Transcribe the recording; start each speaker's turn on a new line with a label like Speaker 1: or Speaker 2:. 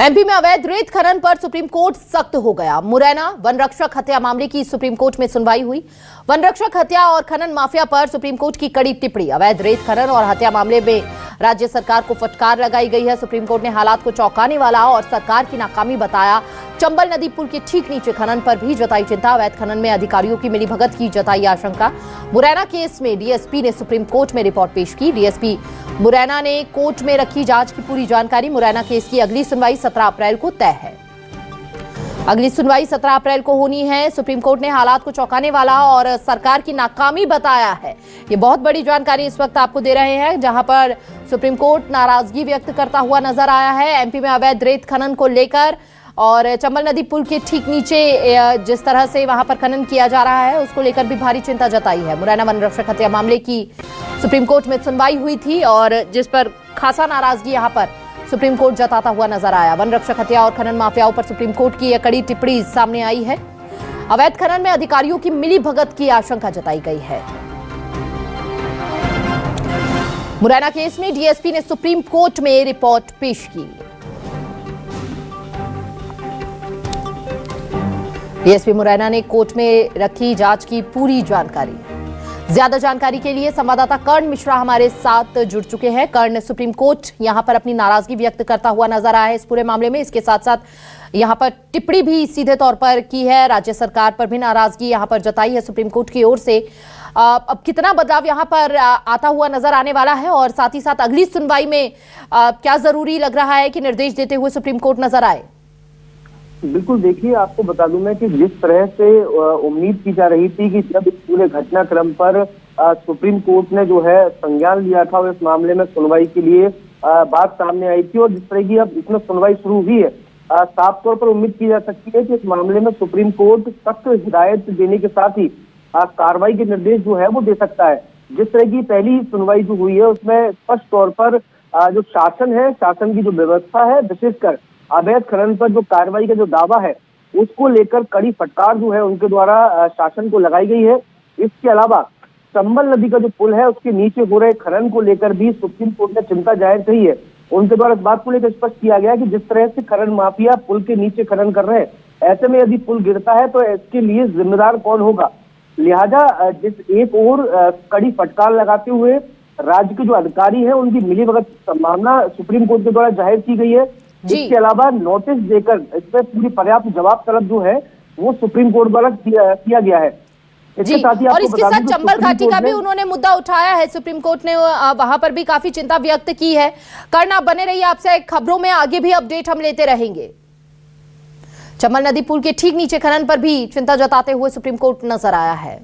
Speaker 1: MP में अवैध रेत खनन पर सुप्रीम कोर्ट सख्त हो गया। मुरैना वन रक्षक हत्या मामले की सुप्रीम कोर्ट में सुनवाई हुई। वन रक्षक हत्या और खनन माफिया पर सुप्रीम कोर्ट की कड़ी टिप्पणी। अवैध रेत खनन और हत्या मामले में राज्य सरकार को फटकार लगाई गई है। सुप्रीम कोर्ट ने हालात को चौंकाने वाला और सरकार की नाकामी बताया। चंबल नदी पुल के ठीक नीचे खनन पर भी जताई चिंता। अवैध खनन में अधिकारियों की मिलीभगत की जताई आशंका। मुरैना केस में डीएसपी ने सुप्रीम कोर्ट में रिपोर्ट पेश की। डीएसपी मुरैना ने कोर्ट में रखी जांच की पूरी जानकारी। मुरैना केस की अगली सुनवाई 17 अप्रैल को तय है। अगली सुनवाई 17 अप्रैल को होनी है। सुप्रीम कोर्ट ने हालात को चौंकाने वाला और सरकार की नाकामी बताया है। ये बहुत बड़ी जानकारी इस वक्त आपको दे रहे हैं, जहां पर सुप्रीम कोर्ट नाराजगी व्यक्त करता हुआ नजर आया है। एमपी में अवैध रेत खनन को लेकर और चंबल नदी पुल के ठीक नीचे जिस तरह से वहां पर खनन किया जा रहा है, उसको लेकर भी भारी चिंता जताई है। मुरैना वन रक्षक हत्या मामले की सुप्रीम कोर्ट में सुनवाई हुई थी और जिस पर खासा नाराजगी यहां पर सुप्रीम कोर्ट जताता हुआ नजर आया। वन रक्षक हत्या और खनन माफियाओं पर सुप्रीम कोर्ट की यह कड़ी टिप्पणी सामने आई है। अवैध खनन में अधिकारियों की मिलीभगत की आशंका जताई गई है। मुरैना केस में डीएसपी ने सुप्रीम कोर्ट में रिपोर्ट पेश की। डीएसपी मुरैना ने कोर्ट में रखी जांच की पूरी जानकारी। ज्यादा जानकारी के लिए संवाददाता कर्ण मिश्रा हमारे साथ जुड़ चुके हैं। कर्ण, सुप्रीम कोर्ट यहां पर अपनी नाराजगी व्यक्त करता हुआ नजर आया है इस पूरे मामले में। इसके साथ साथ यहां पर टिप्पणी भी सीधे तौर पर की है। राज्य सरकार पर भी नाराजगी यहां पर जताई है सुप्रीम कोर्ट की ओर से। अब कितना बदलाव यहां पर आता हुआ नजर आने वाला है और साथ ही साथ अगली सुनवाई में क्या जरूरी लग रहा है कि निर्देश देते हुए सुप्रीम कोर्ट नजर आए?
Speaker 2: बिल्कुल, देखिए, आपको बता दूं मैं कि जिस तरह से उम्मीद की जा रही थी कि जब इस पूरे घटनाक्रम पर सुप्रीम कोर्ट ने जो है संज्ञान लिया था और इस मामले में सुनवाई के लिए बात सामने आई थी और जिस तरह की अब इसमें सुनवाई शुरू हुई है, साफ तौर पर उम्मीद की जा सकती है कि इस मामले में सुप्रीम कोर्ट सख्त हिदायत देने के साथ ही कार्रवाई के निर्देश जो है वो दे सकता है। जिस तरह की पहली सुनवाई जो हुई है उसमें स्पष्ट तौर पर जो शासन है, शासन की जो व्यवस्था है, विशेषकर अवैध खनन पर जो कार्रवाई का जो दावा है उसको लेकर कड़ी फटकार जो है उनके द्वारा शासन को लगाई गई है। इसके अलावा चंबल नदी का जो पुल है उसके नीचे हो रहे खनन को लेकर भी सुप्रीम कोर्ट ने चिंता जाहिर की है। उनके द्वारा इस बात को लेकर स्पष्ट किया गया कि जिस तरह से खनन माफिया पुल के नीचे खनन कर रहे हैं, ऐसे में यदि पुल गिरता है तो इसके लिए जिम्मेदार कौन होगा। लिहाजा जिस एक और कड़ी फटकार लगाते हुए राज्य के जो अधिकारी है उनकी मिलीभगत संभावना सुप्रीम कोर्ट के द्वारा जाहिर की गई है। इसके अलावा नोटिस देकर इस पर पूरी पर्याप्त जवाब तलब जो है वो सुप्रीम कोर्ट द्वारा किया गया है।
Speaker 1: जी, और इसके साथ चंबल घाटी का भी उन्होंने मुद्दा उठाया है। सुप्रीम कोर्ट ने वहां पर भी काफी चिंता व्यक्त की है। कर्ण, आप बने रहिए, आपसे खबरों में आगे भी अपडेट हम लेते रहेंगे। चंबल नदी पुल के ठीक नीचे खनन पर भी चिंता जताते हुए सुप्रीम कोर्ट नजर आया है।